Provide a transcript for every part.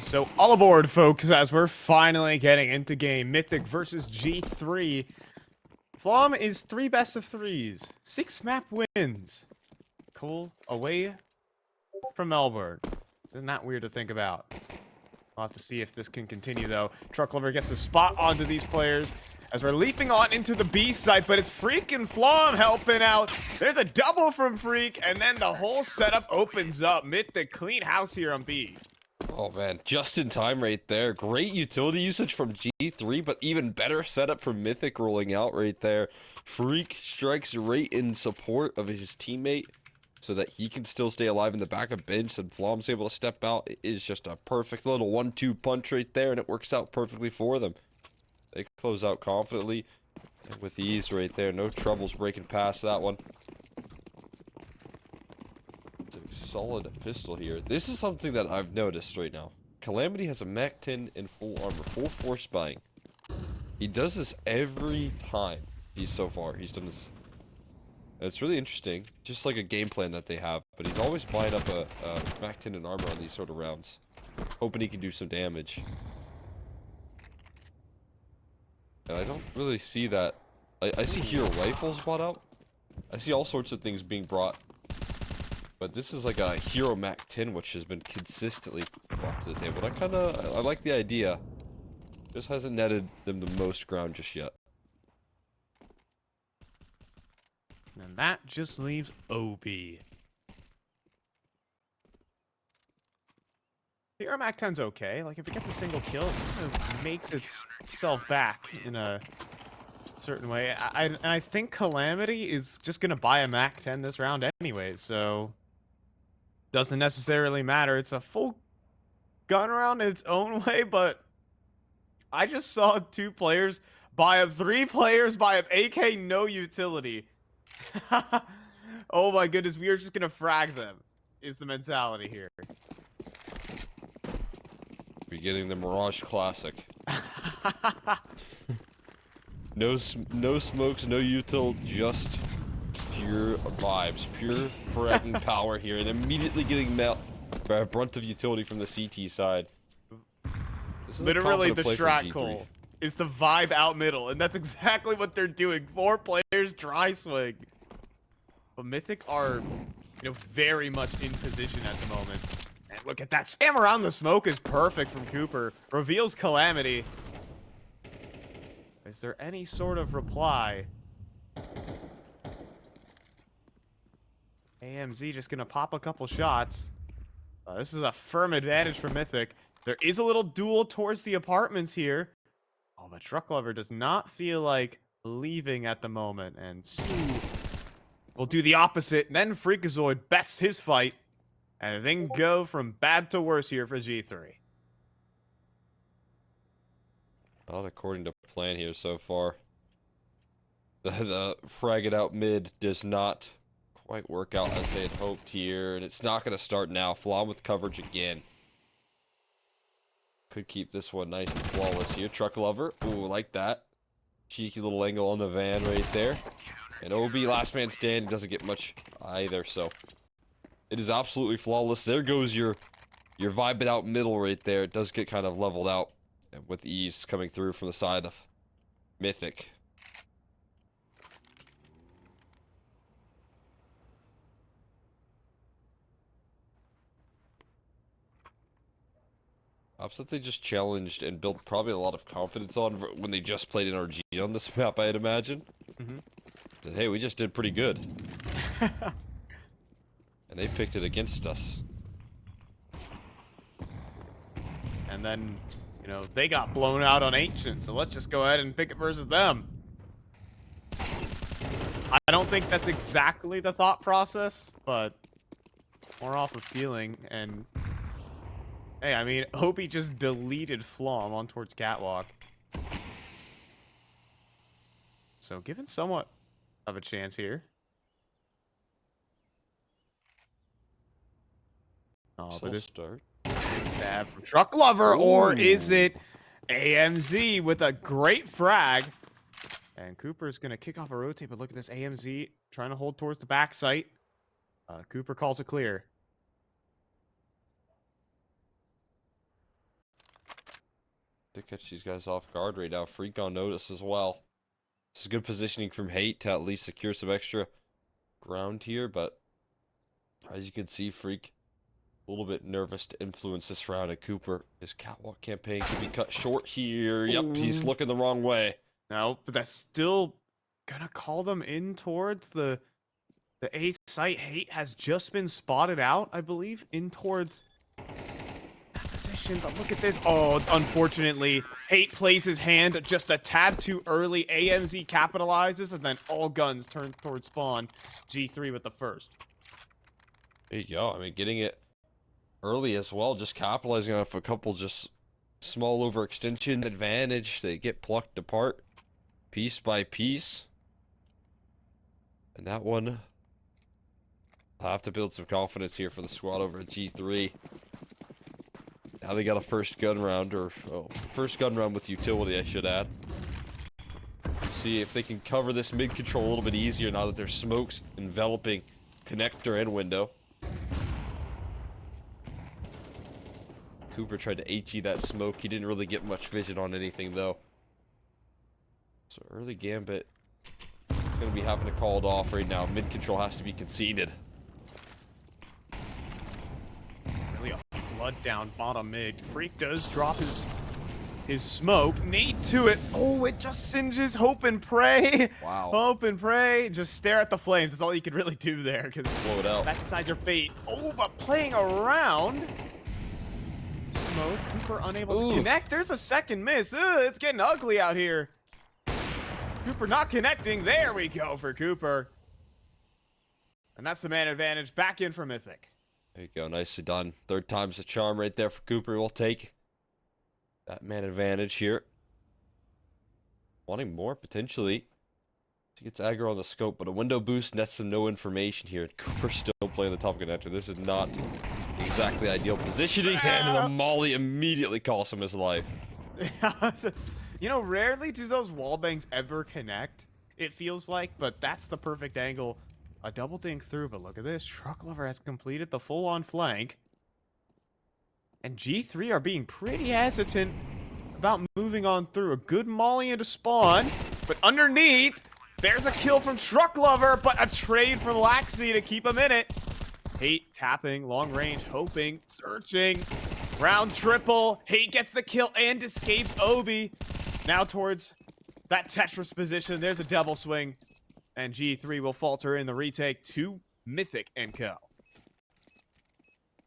right, so all aboard, folks, as we're finally getting into game. Mythic versus G3. Flom is 3 best of 3s, 6 map wins. Cool, away from Melbourne. Isn't that weird to think about? We'll have to see if this can continue, though. Truck Lover gets a spot onto these players as we're leaping on into the B site, but it's Freak and Flom helping out. There's a double from Freak, and then the whole setup opens up. Mythic clean house here on B. Oh man, just in time right there. Great utility usage from G3, but even better setup from Mythic rolling out right there. Freak strikes right in support of his teammate so that he can still stay alive in the backup bench, and Flom's able to step out. It is just a perfect little 1-2 punch right there, and it works out perfectly for them. They close out confidently and with ease right there. No troubles breaking past that one. Solid pistol here. This is something that I've noticed right now. Calamity has a Mac 10 in full armor, full force buying. He does this every time he's done this. And it's really interesting, just like a game plan that they have, but he's always buying up a Mac 10 in armor on these sort of rounds, hoping he can do some damage. And I don't really see that. I see hero rifles bought out. I see all sorts of things being brought. But this is like a Hero Mac 10, which has been consistently brought to the table. I like the idea. Just hasn't netted them the most ground just yet. And that just leaves OB. Hero Mac 10's okay. Like, if it gets a single kill, it kind of makes itself back in a certain way. I think Calamity is just going to buy a Mac 10 this round anyway, so doesn't necessarily matter. It's a full gun round in its own way, but I just saw 3 players buy up AK, no utility. Oh my goodness, we are just gonna frag them, is the mentality here. We're getting the Mirage Classic. No smokes, no util, just pure vibes, pure fragging power here, and immediately getting brunt of utility from the CT side. Literally, the strat call is the vibe out middle, and that's exactly what they're doing. 4 players dry swing. But Mythic are, very much in position at the moment. And look at that spam around the smoke is perfect from Cooper. Reveals Calamity. Is there any sort of reply? AMZ just gonna pop a couple shots. This is a firm advantage for Mythic. There is a little duel towards the apartments here. Oh, but Truck Lover does not feel like leaving at the moment. And Sue will do the opposite. And then Freakazoid bests his fight. And then go from bad to worse here for G3. Not according to plan here so far. The frag it out mid does not quite work out as they had hoped here, and it's not going to start now. Flom with coverage again. Could keep this one nice and flawless here. Truck Lover, ooh, like that. Cheeky little angle on the van right there. And OB last man stand doesn't get much either, so it is absolutely flawless. There goes your vibe it out middle right there. It does get kind of leveled out with ease coming through from the side of Mythic. Ops that they just challenged and built probably a lot of confidence on when they just played in RG on this map, I'd imagine. That, hey, we just did pretty good. And they picked it against us. And then, they got blown out on Ancient, so let's just go ahead and pick it versus them. I don't think that's exactly the thought process, but more off of feeling. And hey, I mean, Opie just deleted Flom on towards Catwalk. So given somewhat of a chance here. Oh, but this start. Stab from Truck Lover, or is it AMZ with a great frag? And Cooper's going to kick off a rotate, but look at this AMZ trying to hold towards the back site. Cooper calls it clear. To catch these guys off guard right now. Freak on notice as well. This is good positioning from Hate to at least secure some extra ground here, but as you can see, Freak a little bit nervous to influence this round, and Cooper, his catwalk campaign could be cut short here. Yep, he's looking the wrong way. No, but that's still gonna call them in towards the A site. Hate has just been spotted out, I believe, in towards that position. But look at this. Oh, unfortunately, Hate plays his hand just a tad too early. AMZ capitalizes, and then all guns turn towards spawn. G3 with the first. There you go. I mean, getting it early as well, just capitalizing off a couple just small overextension advantage. They get plucked apart piece by piece. And that one, I'll have to build some confidence here for the squad over at G3. Now they got a first gun round, or first gun round with utility, I should add. See if they can cover this mid control a little bit easier now that there's smokes enveloping connector and window. Cooper tried to HE that smoke. He didn't really get much vision on anything, though. So early gambit is going to be having to call it off right now. Mid control has to be conceded. Really a flood down bottom mid. Freak does drop his smoke. Nade to it. Oh, it just singes. Hope and pray. Wow. Hope and pray. Just stare at the flames. That's all you could really do there, because blow it out. that decides your fate. Oh, but playing around. Smoke. Cooper unable to connect. There's a second miss. It's getting ugly out here. Cooper not connecting. There we go for Cooper. And that's the man advantage. Back in for Mythic. There you go. Nicely done. Third time's the charm right there for Cooper. We'll take that man advantage here. Wanting more, potentially. He gets aggro on the scope, but a window boost nets him no information here. Cooper's still playing the top connector. This is not exactly ideal positioning, and the molly immediately costs him his life. You know, rarely do those wall bangs ever connect, it feels like, but that's the perfect angle. A double dink through, but look at this. Truck Lover has completed the full-on flank. And G3 are being pretty hesitant about moving on through. A good molly into spawn, but underneath, there's a kill from Truck Lover, but a trade from Laxi to keep him in it. Hate tapping, long range, hoping, searching. Round triple. Hate gets the kill and escapes Obi. Now towards that Tetris position. There's a double swing. And G3 will falter in the retake to Mythic and Co.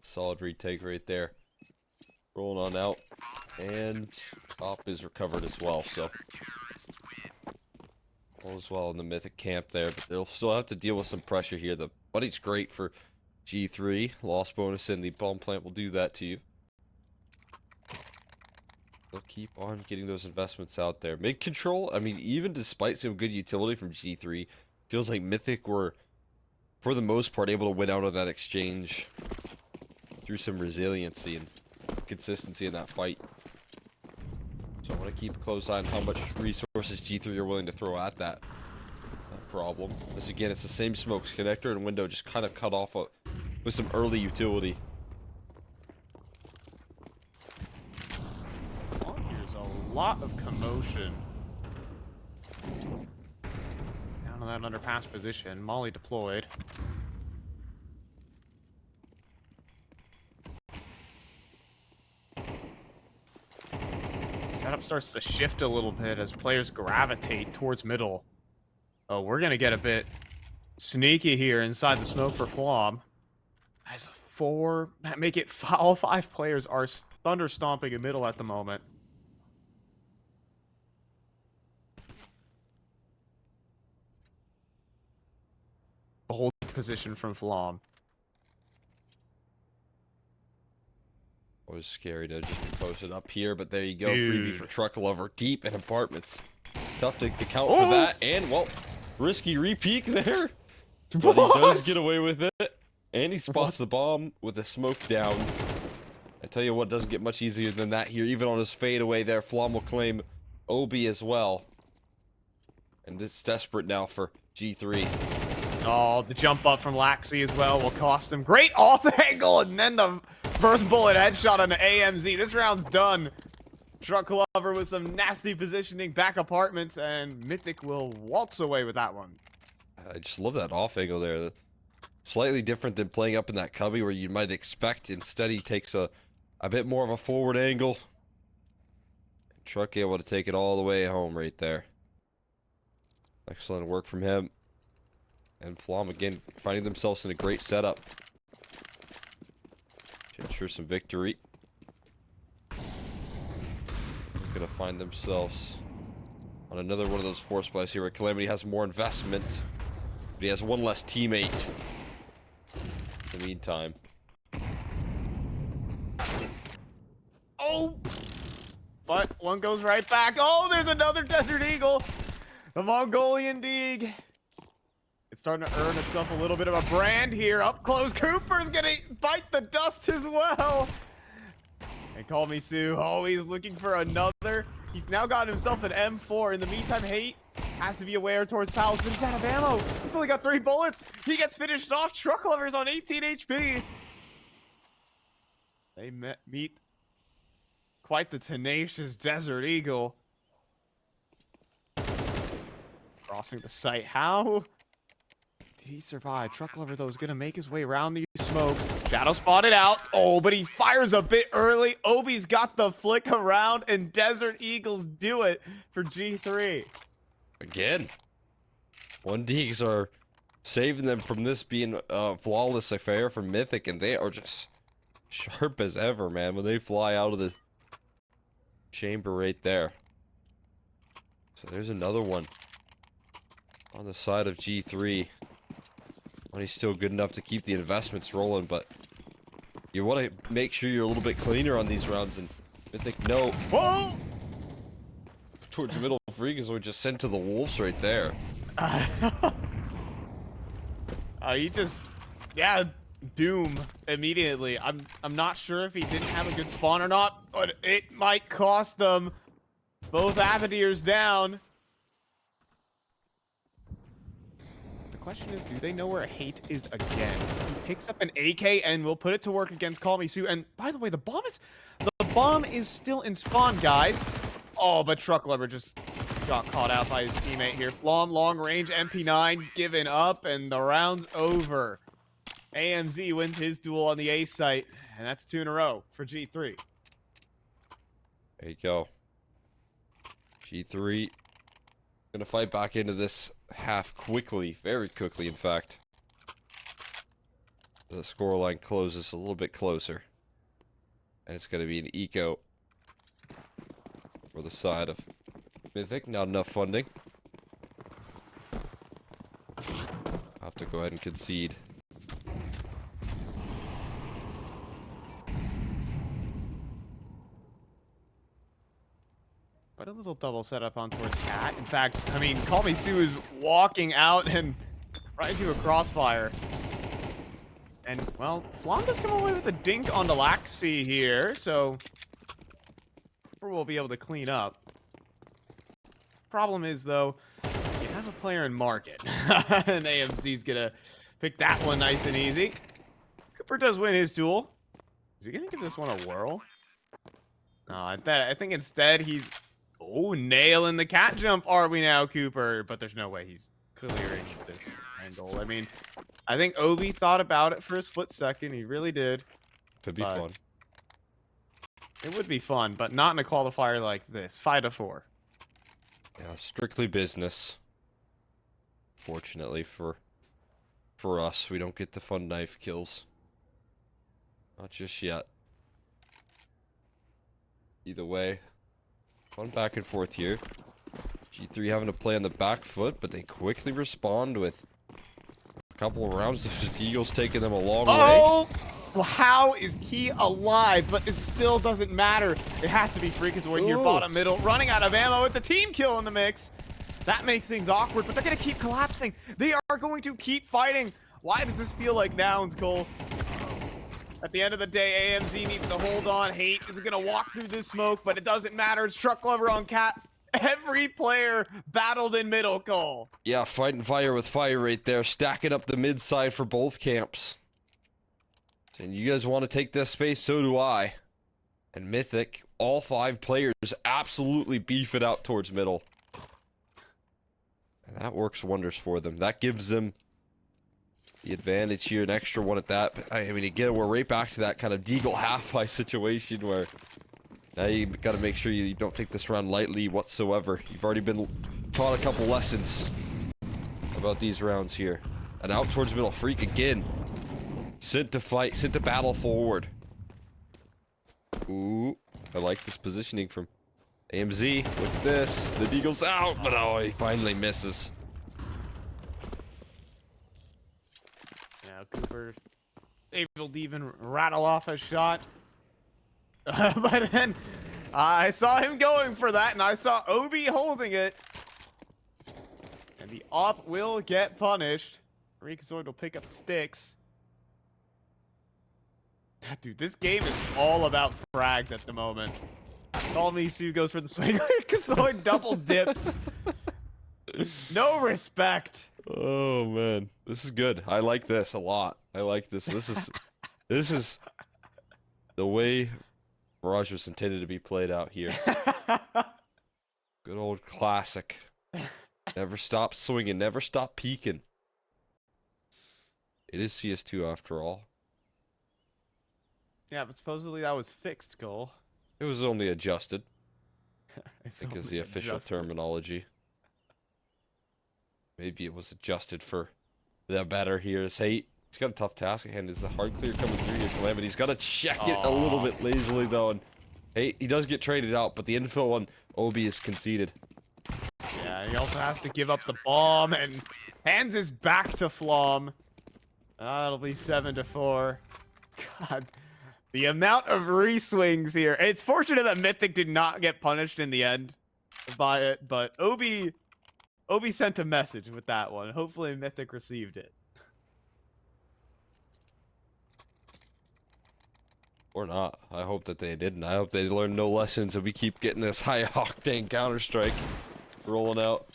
Solid retake right there. Rolling on out. And top is recovered as well, so all is well in the Mythic camp there, but they'll still have to deal with some pressure here. The buddy's great for G3. Loss bonus in the bomb plant will do that to you. They'll keep on getting those investments out there. Mid control, I mean, even despite some good utility from G3, feels like Mythic were, for the most part, able to win out of that exchange through some resiliency and consistency in that fight. So I want to keep a close eye on how much resources G3 are willing to throw at that problem. This again, it's the same smokes connector and window, just kind of cut off with some early utility. Oh, here's a lot of commotion. Down on that underpass position. Molly deployed. Setup starts to shift a little bit as players gravitate towards middle. Oh, we're going to get a bit sneaky here inside the smoke for Flom. As make it all 5 players are thunder stomping in middle at the moment. Hold position from Flom. Always scary to just be posted up here, but there you go. Dude. Freebie for Truck Lover. Deep in apartments. Tough to count for that. And, well, risky repeat there. But he does get away with it. And he spots the bomb with a smoke down. I tell you what, doesn't get much easier than that here. Even on his fadeaway there, Flom will claim Obi as well. And it's desperate now for G3. Oh, the jump up from Laxi as well will cost him. Great off angle, and then the first bullet headshot on the AMZ. This round's done. Truck Lover with some nasty positioning, back apartments, and Mythic will waltz away with that one. I just love that off angle there. Slightly different than playing up in that cubby where you might expect. Instead, he takes a bit more of a forward angle. Truck able to take it all the way home right there. Excellent work from him. And Flom again finding themselves in a great setup to ensure some victory. Gonna find themselves on another one of those force plays here where Calamity has more investment, but he has one less teammate in the meantime. Oh! But one goes right back. Oh, there's another Desert Eagle. The Mongolian Deeg. It's starting to earn itself a little bit of a brand here. Up close, Cooper's gonna bite the dust as well. And Call Me Sue, always looking for another. He's now got himself an M4. In the meantime, Hate has to be aware towards Pals, but he's out of ammo. He's only got 3 bullets. He gets finished off. Truck Lover's on 18 HP. They meet quite the tenacious Desert Eagle. Crossing the site. How did he survive? Truck Lover, though, is going to make his way around the smoke. Shadow spotted out. Oh, but he fires a bit early. Obi's got the flick around, and Desert Eagles do it for G3. Again, 1Ds are saving them from this being a flawless affair for Mythic, and they are just sharp as ever, man, when they fly out of the chamber right there. So there's another one on the side of G3. He's still good enough to keep the investments rolling, but you want to make sure you're a little bit cleaner on these rounds, and Mythic, no. Whoa! Towards the middle of Freakazoid just sent to the wolves right there. He just, yeah, doom immediately. I'm not sure if he didn't have a good spawn or not, but it might cost them. Both Avideers down. The question is, do they know where Hate is again? He picks up an AK and will put it to work against Call Me Sue. And by the way, the bomb is still in spawn, guys. Oh, but Truck Lover just got caught out by his teammate here. Flom, long range, MP9 given up, and the round's over. AMZ wins his duel on the A site, and that's 2 in a row for G3. There you go. G3 gonna fight back into this half quickly, very quickly, in fact. The scoreline closes a little bit closer, and it's gonna be an eco for the side of Mythic. Not enough funding. I'll have to go ahead and concede. But a little double setup on towards Cat. In fact, I mean, Call Me Sue is walking out and right into a crossfire. And, well, Flom does come away with a dink on the Laxi here, so we'll be able to clean up. Problem is, though, you have a player in market. And AMC's gonna pick that one nice and easy. Cooper does win his duel. Is he gonna give this one a whirl? No, I think instead he's... Oh, nailing the cat jump, are we now, Cooper? But there's no way he's clearing this angle. I mean, I think Obi thought about it for a split second. He really did. Could be fun. It would be fun, but not in a qualifier like this. 5-4. Yeah, strictly business. Fortunately for us, we don't get the fun knife kills. Not just yet. Either way, fun back and forth here. G3 having to play on the back foot, but they quickly respond with a couple of rounds. The Eagles taking them a long way. Well, how is he alive? But it still doesn't matter. It has to be Freakazoid here, bottom middle, running out of ammo with the team kill in the mix. That makes things awkward, but they're going to keep collapsing. They are going to keep fighting. Why does this feel like Nouns, Cole? At the end of the day, AMZ needs to hold on. Hate is going to walk through this smoke, but it doesn't matter. It's Truck Lover on Cat. Every player battled in middle, Cole. Yeah, fighting fire with fire right there. Stacking up the mid side for both camps. And you guys want to take this space, so do I. And Mythic all 5 players absolutely beef it out towards middle. And that works wonders for them. That gives them the advantage here, an extra one at that. But, I mean, again, we're right back to that kind of Deagle half-eye situation where now you got to make sure you don't take this round lightly whatsoever. You've already been taught a couple lessons about these rounds here. And out towards middle, Freak again. Sent to fight, sent to battle forward. Ooh, I like this positioning from AMZ with this. The Deagle's out, but oh, he finally misses. Now Cooper able to even rattle off a shot. But then I saw him going for that, and I saw Obi holding it. And the op will get punished. Freakazoid will pick up the sticks. Dude, this game is all about frags at the moment. Call me Sue goes for the swing. Freakazoid double dips. No respect. Oh man, this is good. I like this a lot. I like this. This is the way Mirage was intended to be played out here. Good old classic. Never stop swinging, never stop peeking. It is CS2 after all. Yeah, but supposedly that was fixed, Cole. It was only adjusted. I It's think is only the official adjusted. terminology. Maybe it was adjusted for the better here. He's got a tough task at hand. Is the hard clear coming through here? Calamity. He's got to check it a little bit lazily though. And hey, he does get traded out, but the infill on Obi is conceded. Yeah, he also has to give up the bomb and hands his back to Flom. That'll be 7-4. God, the amount of re-swings here. It's fortunate that Mythic did not get punished in the end by it, but Obi sent a message with that one. Hopefully Mythic received it. Or not. I hope that they didn't. I hope they learned no lessons and we keep getting this high octane Counter-Strike rolling out.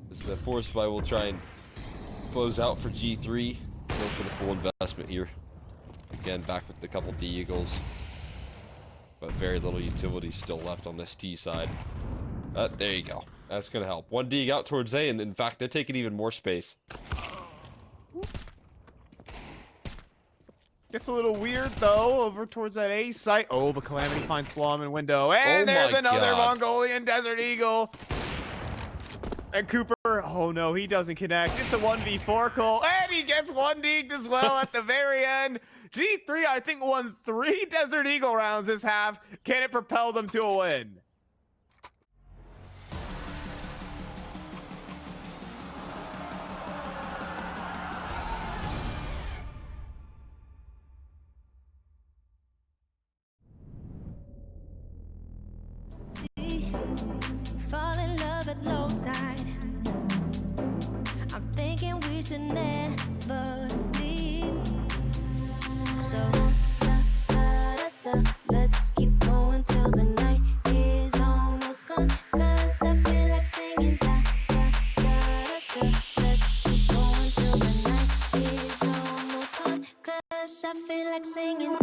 This is a force buy will try and close out for G3. Go for the full investment here. Again, back with a couple D-Eagles. But very little utility still left on this T side. There you go. That's going to help. One D out towards A, and in fact, they're taking even more space. Gets a little weird, though, over towards that A site. Oh, but Calamity finds Flom in window. And Oh there's my another God. Mongolian Desert Eagle. And Cooper, oh no, he doesn't connect. It's a 1v4 Cole. And he gets 1-deeked as well at the very end. G3, I think, won 3 Desert Eagle rounds this half. Can it propel them to a win? Fall in love at low tide. I'm thinking we should never leave. So let's keep going till the night is almost gone. 'Cause I feel like singing Let's keep going till the night is almost gone. 'Cause I feel like singing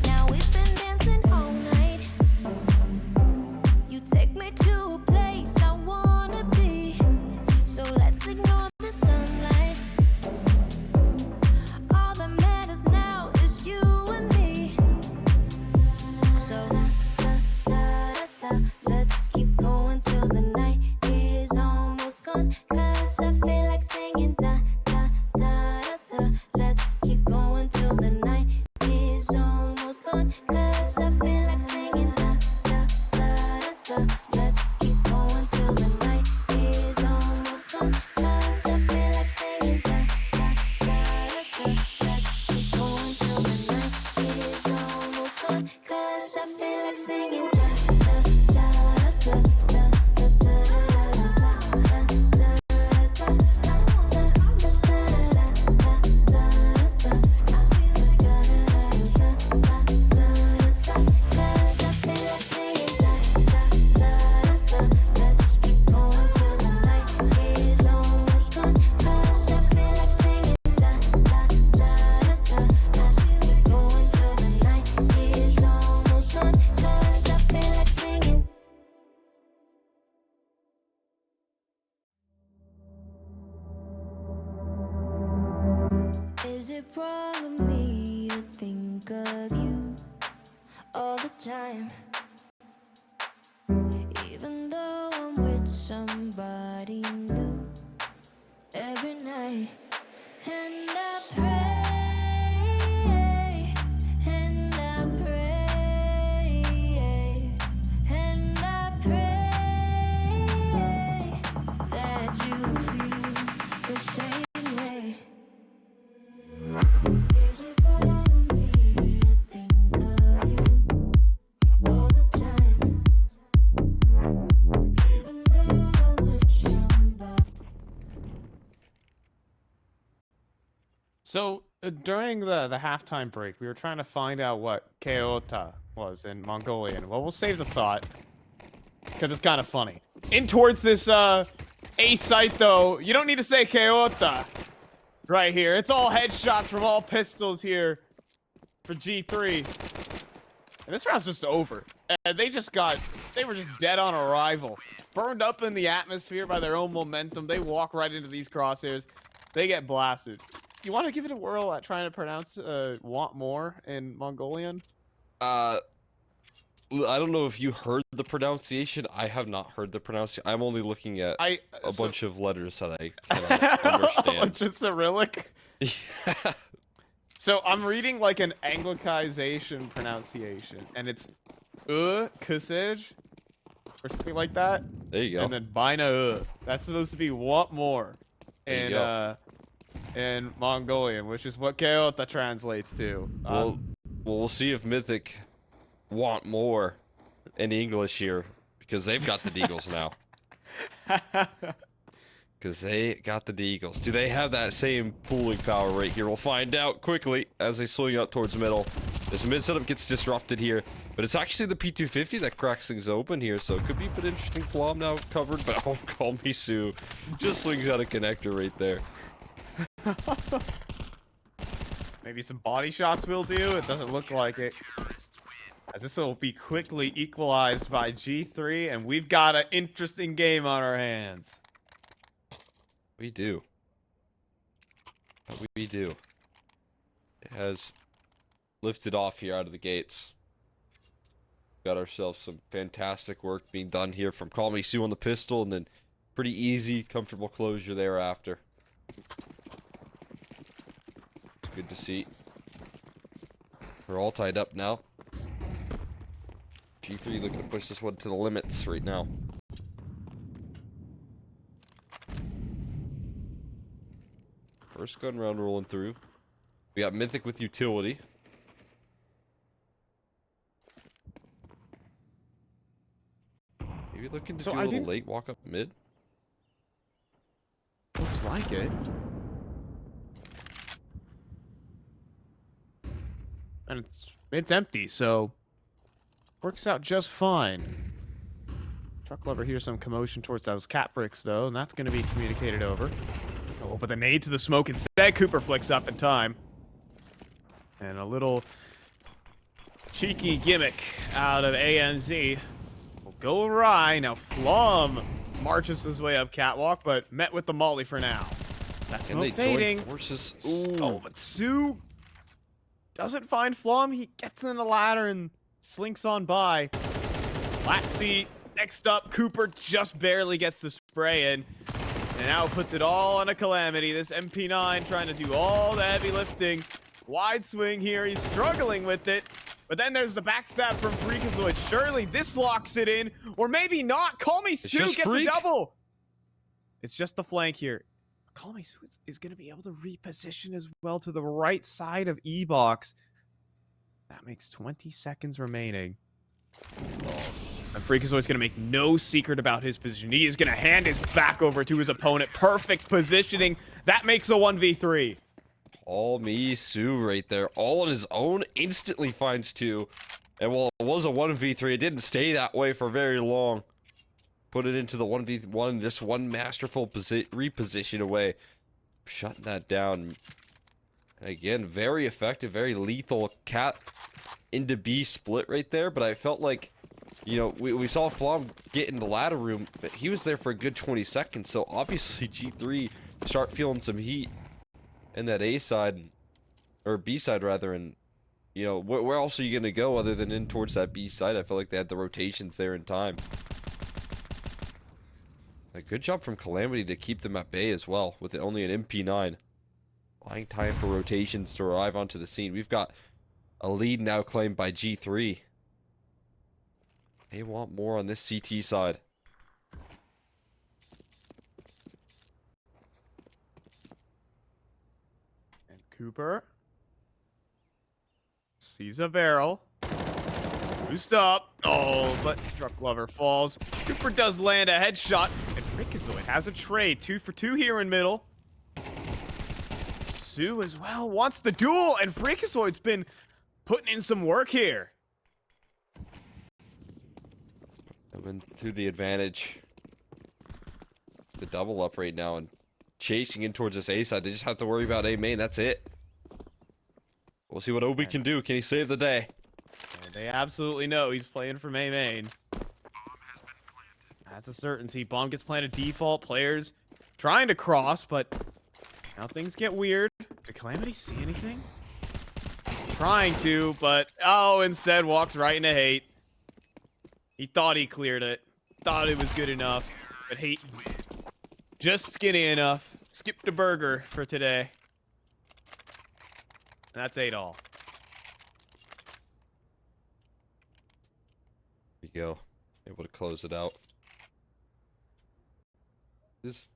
Now we've been dancing all night. You take me to a place I wanna be. So let's ignore the sunlight. All that matters now is you and me. So let's keep going till the night is almost gone. 'Cause I feel like singing Let's keep going till the night is almost gone. 'Cause I feel like singing Let's keep going till the night is almost gone. 'Cause I feel like singing Let's keep going till the night is almost gone. 'Cause I feel Is it wrong of me to think of you all the time? Even though I'm with somebody new every night. And I pray, and I pray, and I pray that you feel the same way. Is it wrong of me to think of you all the time? Even though I'm with somebody. So during the halftime break, we were trying to find out what Keota was in Mongolian. Well, we'll save the thought because it's kind of funny. In towards this A site though, you don't need to say Keota right here. It's all headshots from all pistols here for G3. And this round's just over. And they were just dead on arrival. Burned up in the atmosphere by their own momentum. They walk right into these crosshairs. They get blasted. You want to give it a whirl at trying to pronounce want more in Mongolian? I don't know if you heard the pronunciation. I have not heard the pronunciation. I'm only looking at a bunch of letters that I cannot understand. Just Cyrillic? Yeah. So I'm reading like an Anglicization pronunciation, and it's kusij or something like that. There you go. And then bina That's supposed to be want more. There you And in Mongolian, which is what Keota translates to. Well, we'll see if Mythic want more in English here, because they've got the Deagles now. Because they got the Deagles. Do they have that same pooling power right here? We'll find out quickly as they swing out towards middle. This mid setup gets disrupted here, but it's actually the P250 that cracks things open here, so it could be a bit interesting. Flom now covered, but oh, call me Sue. Just swings out a connector right there. Maybe some body shots will do. It doesn't look like it. As this will be quickly equalized by G3, and we've got an interesting game on our hands. We do. We do. It has lifted off here out of the gates. Got ourselves some fantastic work being done here from Call Me Sue on the pistol, and then pretty easy, comfortable closure thereafter. Good to see. We're all tied up now. G3 looking to push this one to the limits right now. First gun round rolling through. We got Mythic with utility. Maybe looking to do a little late walk up mid. Looks like it. And it's empty, so works out just fine. Truck lover hears some commotion towards those cat bricks though, and that's going to be communicated over. Oh, but the nade to the smoke instead. Cooper flicks up in time. And a little cheeky gimmick out of ANZ will go awry. Now Flom marches his way up catwalk, but met with the molly for now. That's and they fading. join forces. Ooh. Oh, but Sue doesn't find Flom. He gets in the ladder and slinks on by. Laxi next up. Cooper just barely gets the spray in. And now puts it all on a Calamity. This MP9 trying to do all the heavy lifting. Wide swing here. He's struggling with it. But then there's the backstab from Freakazoid. Surely this locks it in. Or maybe not. Call Me Sue gets a double. It's just the flank here. Call Me Sue is going to be able to reposition as well to the right side of E-Box. That makes 20 seconds remaining. And Freakazoid's going to make no secret about his position. He is going to hand his back over to his opponent. Perfect positioning. That makes a 1v3. Call Me Sue right there. All on his own. Instantly finds two. And while it was a 1v3, it didn't stay that way for very long. Put it into the 1v1. Just one masterful reposition away. Shutting that down. And again, very effective, very lethal cat into B split right there. But I felt like, you know, we saw Flom get in the ladder room, but he was there for a good 20 seconds. So obviously G3 start feeling some heat. in that A side, or B side rather, and you know, where else are you gonna go other than in towards that B side? I feel like they had the rotations there in time. A good job from Calamity to keep them at bay as well, with only an MP9. Buying time for rotations to arrive onto the scene. We've got a lead now claimed by G3. They want more on this CT side. And Cooper sees a barrel. Boost up. Oh, but Truck Lover falls. Cooper does land a headshot. And Freakazoid has a trade. 2 for 2 here in middle. Sue as well wants the duel. And Freakazoid's been putting in some work here. Coming to the advantage. The double up right now and chasing in towards this A side. They just have to worry about A main. That's it. We'll see what Obi can do. Can he save the day? And they absolutely know he's playing for May main. That's a certainty. Bomb gets planted default. Players trying to cross, but now things get weird. Did Calamity see anything? He's trying to, but oh, instead walks right into Hate. He thought he cleared it. Thought it was good enough, but Hate just skinny enough. Skipped a burger for today. And that's 8-all. There you go. Able to close it out. This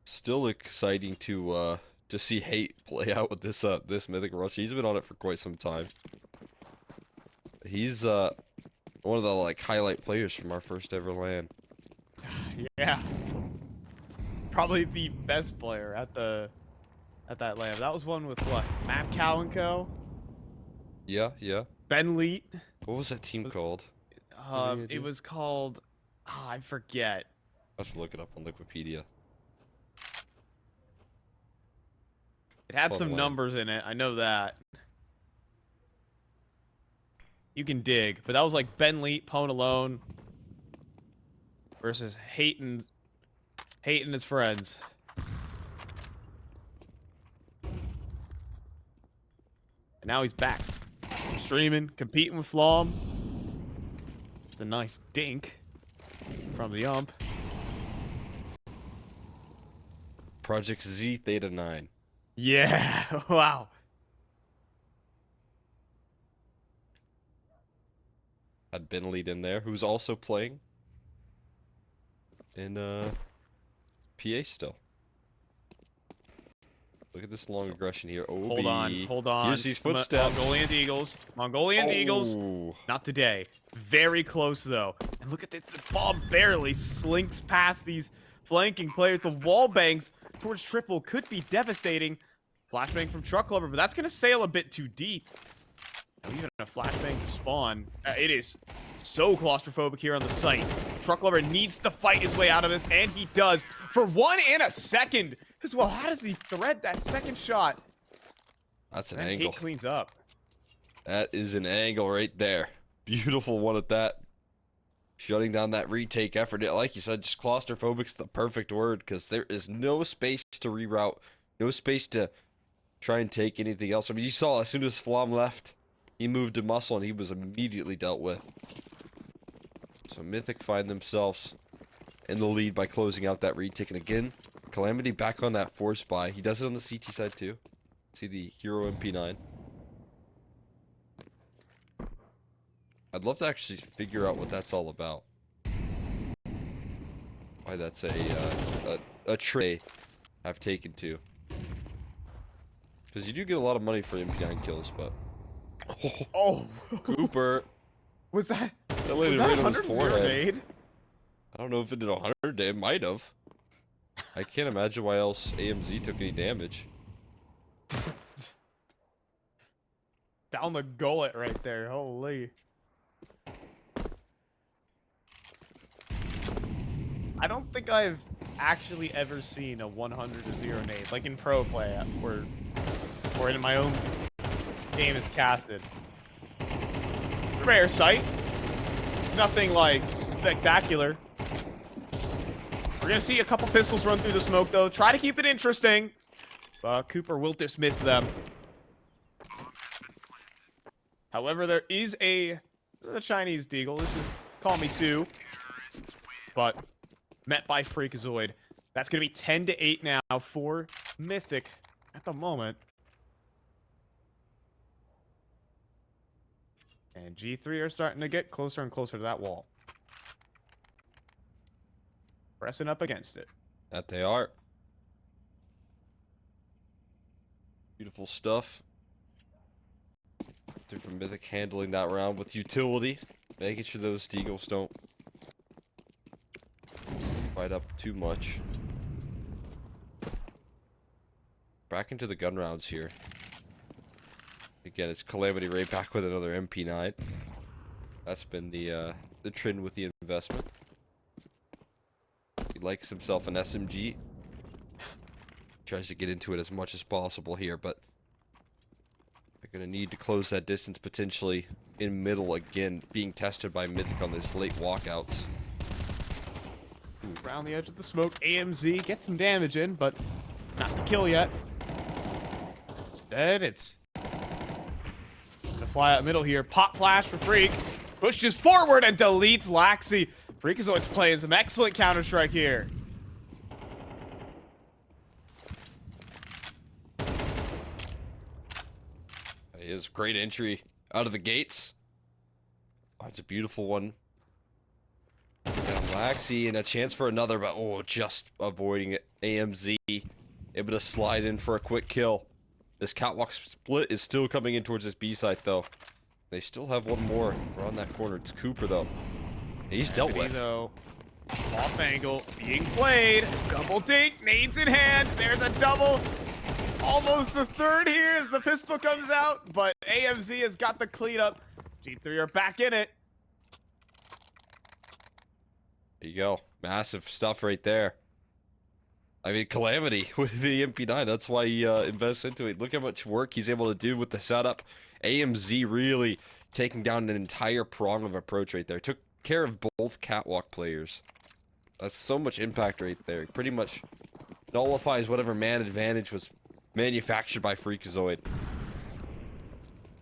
still exciting to see Hate play out with this this Mythic rush. He's been on it for quite some time. He's one of the like highlight players from our first ever LAN. Yeah. Probably the best player at that LAN. That was one with what? Matt Cow and Co. Yeah, yeah. Ben Leet. What was that team called? It was called I forget. Let's look it up on Wikipedia. It had Fun some LAN. numbers in it. I know that. You can dig, but that was like Ben Leet, Pwn alone versus Hate and his friends. And now he's back. Streaming, competing with Flom. It's a nice dink from the ump. Project Z Theta 9. Yeah, wow. Had Ben Lead in there, who's also playing in PA still. Look at this long aggression here. Obi. Hold on. Here's these footsteps. Mongolian Eagles. Oh. Not today. Very close, though. And look at this. The ball barely slinks past these flanking players. The wall bangs towards triple could be devastating. Flashbang from Truck Lover, but that's going to sail a bit too deep. Now, even a flashbang to spawn. It is so claustrophobic here on the site. Truck Lover needs to fight his way out of this, and he does for 1 and a second. As well, how does he thread that second shot? That's an And angle. He cleans up. That is an angle right there. Beautiful one at that. Shutting down that retake effort. Like you said, just claustrophobic's the perfect word because there is no space to reroute. No space to try and take anything else. I mean, you saw as soon as Flom left, he moved to muscle and he was immediately dealt with. So Mythic find themselves in the lead by closing out that retake. And again, Calamity back on that force buy. He does it on the CT side too. See the Hero MP9. I'd love to actually figure out what that's all about. Why that's a tray I've taken to. Because you do get a lot of money for MP9 kills, but... Oh, Cooper! was that landed right on his 100 forehead. grenade? I don't know if it did 100, it might have. I can't imagine why else AMZ took any damage. Down the gullet right there. Holy. I don't think I've actually ever seen a 100-0 nade, like in pro play, or in my own game is casted. It's a rare sight. Nothing like spectacular. We're going to see a couple pistols run through the smoke, though. Try to keep it interesting. But Cooper will dismiss them. However, there is this is a Chinese deagle. This is Call Me Sue. But met by Freakazoid. That's going to be 10-8 now for Mythic at the moment. And G3 are starting to get closer and closer to that wall. Pressing up against it. That they are. Beautiful stuff. Through from Mythic handling that round with utility. Making sure those deagles don't fight up too much. Back into the gun rounds here. Again, it's Calamity Ray back with another MP9. That's been the trend with the investment. He likes himself an SMG. Tries to get into it as much as possible here, but they're going to need to close that distance potentially in middle again, being tested by Mythic on these late walkouts. Ooh, around the edge of the smoke, AMZ gets some damage in, but not the kill yet. Instead, it's gonna fly out middle here. Pop flash for Freak. Pushes forward and deletes Laxi. Freakazoid's playing some excellent Counter-Strike here. It is great entry out of the gates. Oh, it's a beautiful one. Down Laxi and a chance for another, but oh, just avoiding it. AMZ able to slide in for a quick kill. This catwalk split is still coming in towards this B site though. They still have one more around that corner. It's Cooper though. He's dealt with. Though. Off angle being played. Double dink, nades in hand. There's a double. Almost the third here as the pistol comes out, but AMZ has got the cleanup. G3 are back in it. There you go. Massive stuff right there. I mean, Calamity with the MP9. That's why he invests into it. Look how much work he's able to do with the setup. AMZ really taking down an entire prong of approach right there. Took care of both catwalk players. That's so much impact right there. Pretty much nullifies whatever man advantage was manufactured by Freakazoid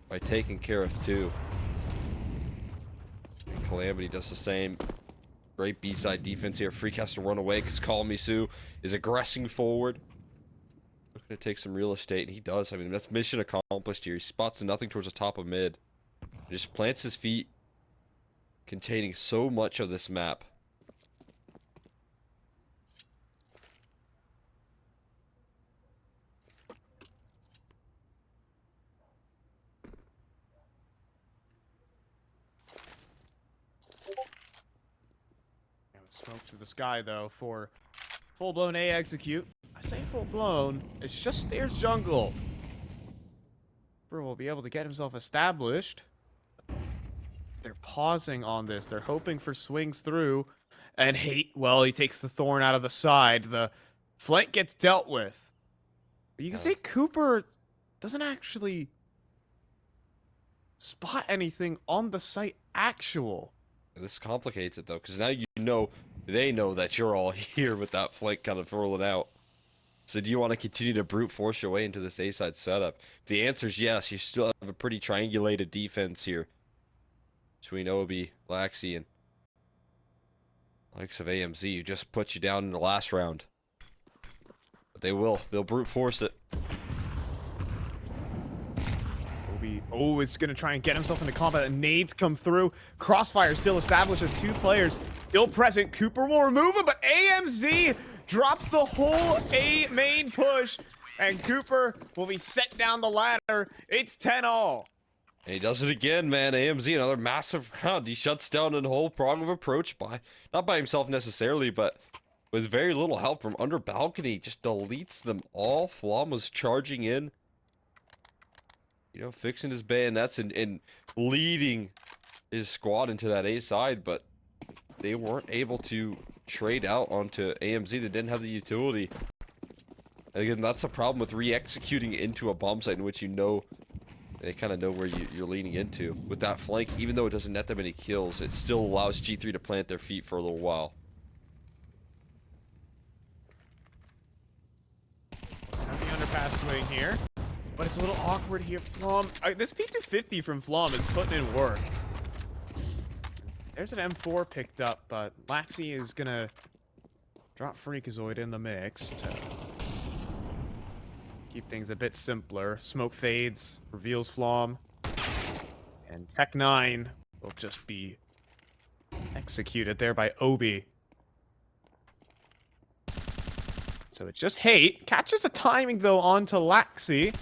by taking care of two. And Calamity does the same. Great B-side defense here. Freak has to run away because Call Me Sue is aggressing forward. Looking to take some real estate, and he does. I mean, that's mission accomplished here. He spots nothing towards the top of mid. He just plants his feet, containing so much of this map. Smoke to the sky, though, for full-blown A execute. I say full-blown. It's just stairs jungle. Cooper will be able to get himself established. They're pausing on this. They're hoping for swings through. And Hate, well, he takes the thorn out of the side. The flank gets dealt with. But you can say Cooper doesn't actually spot anything on the site actual. This complicates it though, because now you know, they know that you're all here with that flank kind of rolling out. So do you want to continue to brute force your way into this A-side setup? If the answer is yes, you still have a pretty triangulated defense here between Obi, Laxi, and likes of AMZ. You just put you down in the last round. But they'll brute force it. Oh, it's going to try and get himself into combat, and nades come through. Crossfire still establishes two players. Still present. Cooper will remove him, but AMZ drops the whole A main push, and Cooper will be set down the ladder. It's 10-all. And he does it again, man. AMZ, another massive round. He shuts down a whole prong of approach not by himself necessarily, but with very little help from under balcony. Just deletes them all. Flom was charging in. You know, fixing his bayonets and leading his squad into that A side, but they weren't able to trade out onto AMZ. They didn't have the utility. And again, that's a problem with re-executing into a bomb site in which you know they kind of know where you're leaning into. With that flank, even though it doesn't net that many kills, it still allows G3 to plant their feet for a little while. pass swing here. But it's a little awkward here. Flom, this P250 from Flom is putting in work. There's an M4 picked up, but Laxi is gonna drop Freakazoid in the mix to keep things a bit simpler. Smoke fades, reveals Flom. And Tech 9 will just be executed there by Obi. So it's just Hate. Catches a timing, though, onto Laxi.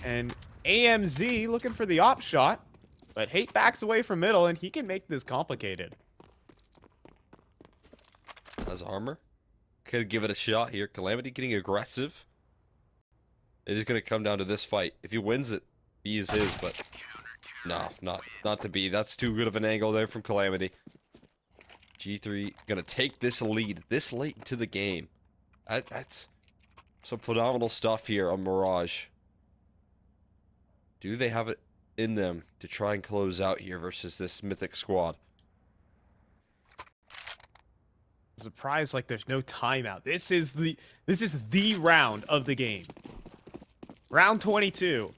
And AMZ looking for the op shot. But Hate backs away from middle, and he can make this complicated. Has armor. Could give it a shot here. Calamity getting aggressive. It is going to come down to this fight. If he wins it, B is his, but... No, not to be. That's too good of an angle there from Calamity. G3 going to take this lead this late into the game. That's some phenomenal stuff here on Mirage. Do they have it in them to try and close out here versus this Mythic squad? Surprised like there's no timeout. This is the round of the game. Round 22.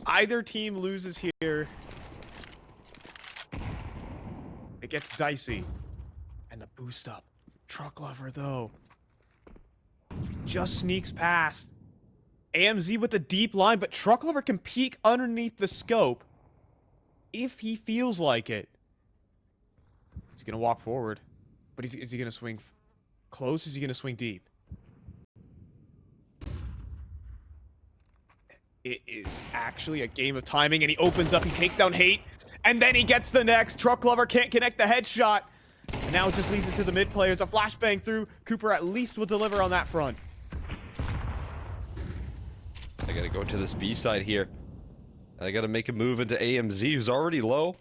Either team loses here, it gets dicey. And the boost up. Truck Lover, though, just sneaks past. AMZ with the deep line, but Truck Lover can peek underneath the scope if he feels like it. He's going to walk forward. But is he going to swing close? Is he going to swing deep? It is actually a game of timing, and he opens up, he takes down Hate, and then he gets the next. Truck Lover can't connect the headshot. And now it just leads it to the mid players. A flashbang through. Cooper at least will deliver on that front. I gotta go to this B side here. I gotta make a move into AMZ, who's already low.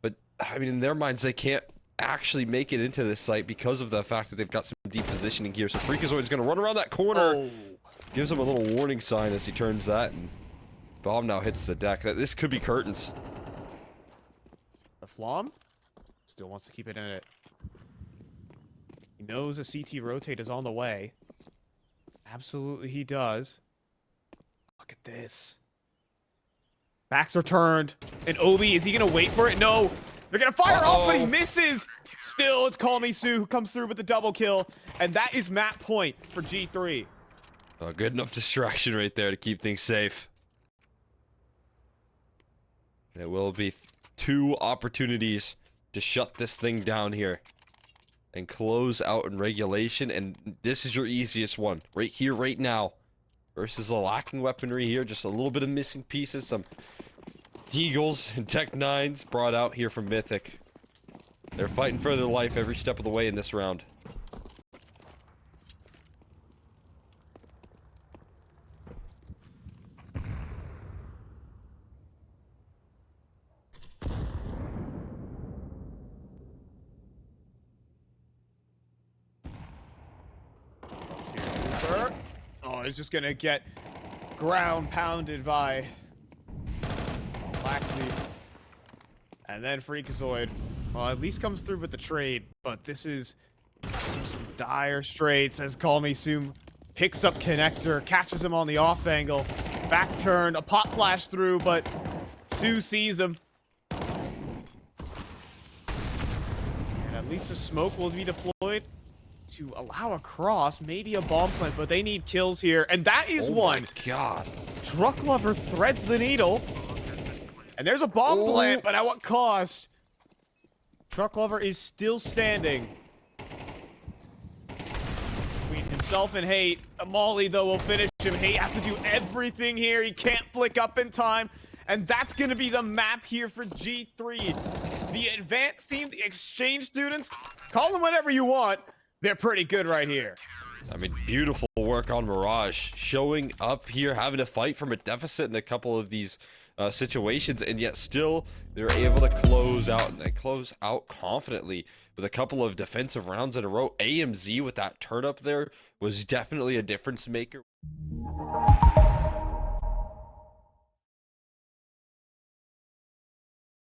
But, I mean, in their minds, they can't actually make it into this site because of the fact that they've got some deep positioning here. So Freakazoid's gonna run around that corner. Oh. Gives him a little warning sign as he turns that, and bomb now hits the deck. This could be curtains. The Flom still wants to keep it in it. He knows a CT rotate is on the way. Absolutely he does. Look at this. Backs are turned. And Obi, is he going to wait for it? No. They're going to fire off, but he misses. Still, it's Call Me Sue who comes through with the double kill. And that is map point for G3. Oh, good enough distraction right there to keep things safe. And it will be 2 opportunities to shut this thing down here. And close out in regulation. And this is your easiest one. Right here, right now. Versus a lacking weaponry here. Just a little bit of missing pieces. Some Deagles and Tech 9s brought out here from Mythic. They're fighting for their life every step of the way in this round. Oh, he's just gonna get ground pounded by Laxi. And then Freakazoid, well, at least comes through with the trade, but this is some dire straits as Call Me Soon picks up Connector, catches him on the off angle, back turn, a pop flash through, but Sue sees him. And at least a smoke will be deployed to allow a cross, maybe a bomb plant, but they need kills here, and that is one. My God. Truck Lover threads the needle, and there's a bomb plant, but at what cost? Truck Lover is still standing. Between himself and Hate, Molly, though, will finish him. Hate has to do everything here. He can't flick up in time, and that's going to be the map here for G3. The advanced team, the exchange students, call them whatever you want. They're pretty good right here. I mean, beautiful work on Mirage. Showing up here, having to fight from a deficit in a couple of these situations, and yet still they're able to close out, and they close out confidently with a couple of defensive rounds in a row. AMZ with that turn up there was definitely a difference maker.